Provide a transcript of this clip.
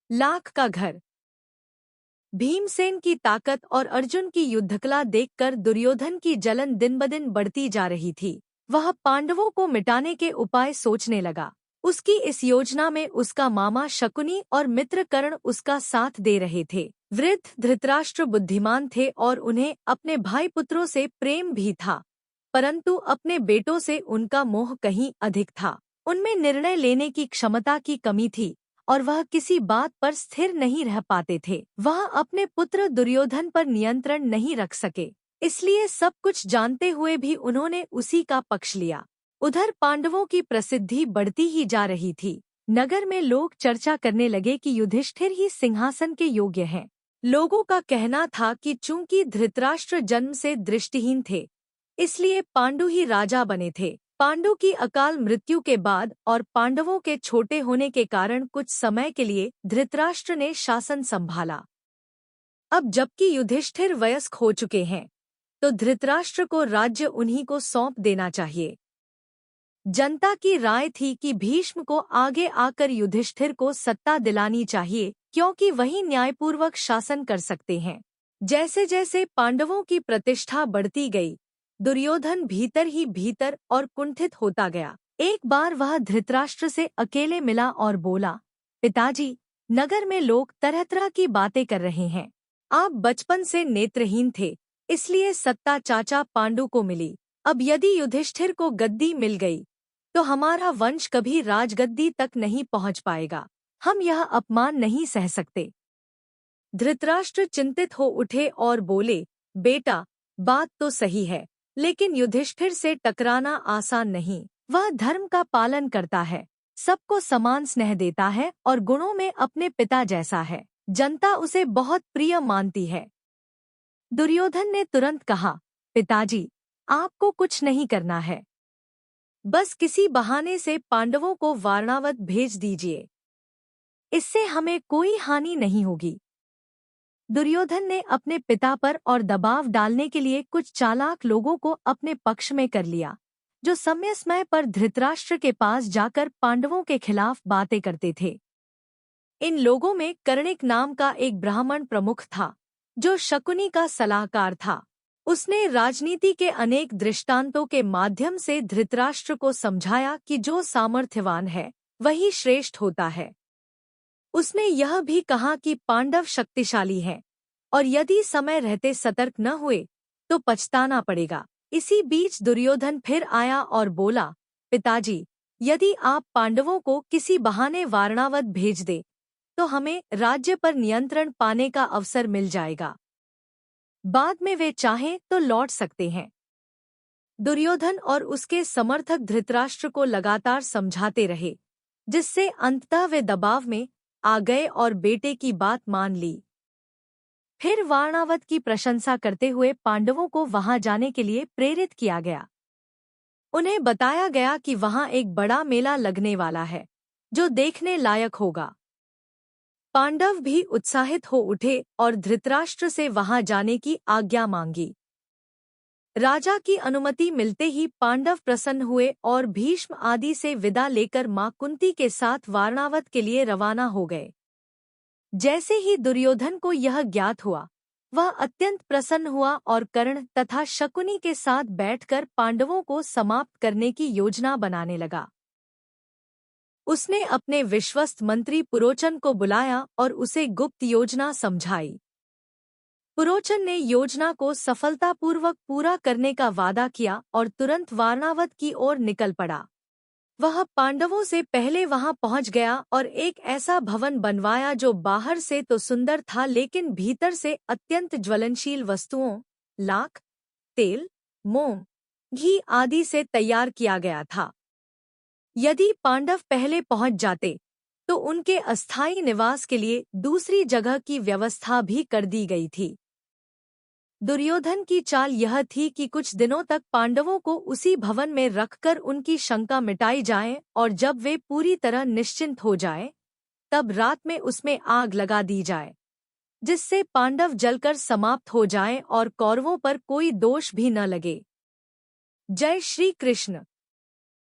लाख का घर। भीमसेन की ताकत और अर्जुन की युद्धकला देखकर दुर्योधन की जलन दिन ब दिन बढ़ती जा रही थी। वह पांडवों को मिटाने के उपाय सोचने लगा। उसकी इस योजना में उसका मामा शकुनी और मित्र कर्ण उसका साथ दे रहे थे। वृद्ध धृतराष्ट्र बुद्धिमान थे और उन्हें अपने भाई पुत्रों से प्रेम भी था, परंतु अपने बेटों से उनका मोह कहीं अधिक था। उनमें निर्णय लेने की क्षमता की कमी थी और वह किसी बात पर स्थिर नहीं रह पाते थे। वह अपने पुत्र दुर्योधन पर नियंत्रण नहीं रख सके, इसलिए सब कुछ जानते हुए भी उन्होंने उसी का पक्ष लिया। उधर पांडवों की प्रसिद्धि बढ़ती ही जा रही थी। नगर में लोग चर्चा करने लगे कि युधिष्ठिर ही सिंहासन के योग्य हैं। लोगों का कहना था कि चूंकि धृतराष्ट्र जन्म से दृष्टिहीन थे, इसलिए पांडु ही राजा बने थे। पांडु की अकाल मृत्यु के बाद और पांडवों के छोटे होने के कारण कुछ समय के लिए धृतराष्ट्र ने शासन संभाला। अब जबकि युधिष्ठिर वयस्क हो चुके हैं, तो धृतराष्ट्र को राज्य उन्हीं को सौंप देना चाहिए। जनता की राय थी कि भीष्म को आगे आकर युधिष्ठिर को सत्ता दिलानी चाहिए, क्योंकि वही न्यायपूर्वक शासन कर सकते हैं। जैसे जैसे पांडवों की प्रतिष्ठा बढ़ती गई, दुर्योधन भीतर ही भीतर और कुंठित होता गया। एक बार वह धृतराष्ट्र से अकेले मिला और बोला, पिताजी, नगर में लोग तरह तरह की बातें कर रहे हैं। आप बचपन से नेत्रहीन थे, इसलिए सत्ता चाचा पांडु को मिली। अब यदि युधिष्ठिर को गद्दी मिल गई, तो हमारा वंश कभी राजगद्दी तक नहीं पहुंच पाएगा। हम यह अपमान नहीं सह सकते। धृतराष्ट्र चिंतित हो उठे और बोले, बेटा, बात तो सही है, लेकिन युधिष्ठिर से टकराना आसान नहीं। वह धर्म का पालन करता है, सबको समान स्नेह देता है और गुणों में अपने पिता जैसा है। जनता उसे बहुत प्रिय मानती है। दुर्योधन ने तुरंत कहा, पिताजी, आपको कुछ नहीं करना है। बस किसी बहाने से पांडवों को वारणावत भेज दीजिए, इससे हमें कोई हानि नहीं होगी। दुर्योधन ने अपने पिता पर और दबाव डालने के लिए कुछ चालाक लोगों को अपने पक्ष में कर लिया, जो समय समय पर धृतराष्ट्र के पास जाकर पांडवों के खिलाफ बातें करते थे। इन लोगों में कर्णिक नाम का एक ब्राह्मण प्रमुख था, जो शकुनी का सलाहकार था। उसने राजनीति के अनेक दृष्टांतों के माध्यम से धृतराष्ट्र को समझाया कि जो सामर्थ्यवान है वही श्रेष्ठ होता है। उसने यह भी कहा कि पांडव शक्तिशाली हैं और यदि समय रहते सतर्क न हुए तो पछताना पड़ेगा। इसी बीच दुर्योधन फिर आया और बोला, पिताजी, यदि आप पांडवों को किसी बहाने वारणावत भेज दे तो हमें राज्य पर नियंत्रण पाने का अवसर मिल जाएगा। बाद में वे चाहें तो लौट सकते हैं। दुर्योधन और उसके समर्थक धृतराष्ट्र को लगातार समझाते रहे, जिससे अंततः वे दबाव में आ गए और बेटे की बात मान ली। फिर वारणावत की प्रशंसा करते हुए पांडवों को वहां जाने के लिए प्रेरित किया गया। उन्हें बताया गया कि वहां एक बड़ा मेला लगने वाला है, जो देखने लायक होगा। पांडव भी उत्साहित हो उठे और धृतराष्ट्र से वहां जाने की आज्ञा मांगी। राजा की अनुमति मिलते ही पांडव प्रसन्न हुए और भीष्म आदि से विदा लेकर मां कुंती के साथ वारणावत के लिए रवाना हो गए। जैसे ही दुर्योधन को यह ज्ञात हुआ, वह अत्यंत प्रसन्न हुआ और कर्ण तथा शकुनी के साथ बैठकर पांडवों को समाप्त करने की योजना बनाने लगा। उसने अपने विश्वस्त मंत्री पुरोचन को बुलाया और उसे गुप्त योजना समझाई। पुरोचन ने योजना को सफलतापूर्वक पूरा करने का वादा किया और तुरंत वारणावत की ओर निकल पड़ा। वह पांडवों से पहले वहां पहुंच गया और एक ऐसा भवन बनवाया जो बाहर से तो सुंदर था, लेकिन भीतर से अत्यंत ज्वलनशील वस्तुओं, लाख, तेल, मोम, घी आदि से तैयार किया गया था। यदि पांडव पहले पहुंच जाते तो उनके अस्थायी निवास के लिए दूसरी जगह की व्यवस्था भी कर दी गई थी। दुर्योधन की चाल यह थी कि कुछ दिनों तक पांडवों को उसी भवन में रखकर उनकी शंका मिटाई जाए और जब वे पूरी तरह निश्चिंत हो जाएं, तब रात में उसमें आग लगा दी जाए, जिससे पांडव जलकर समाप्त हो जाएं और कौरवों पर कोई दोष भी न लगे। जय श्री कृष्ण।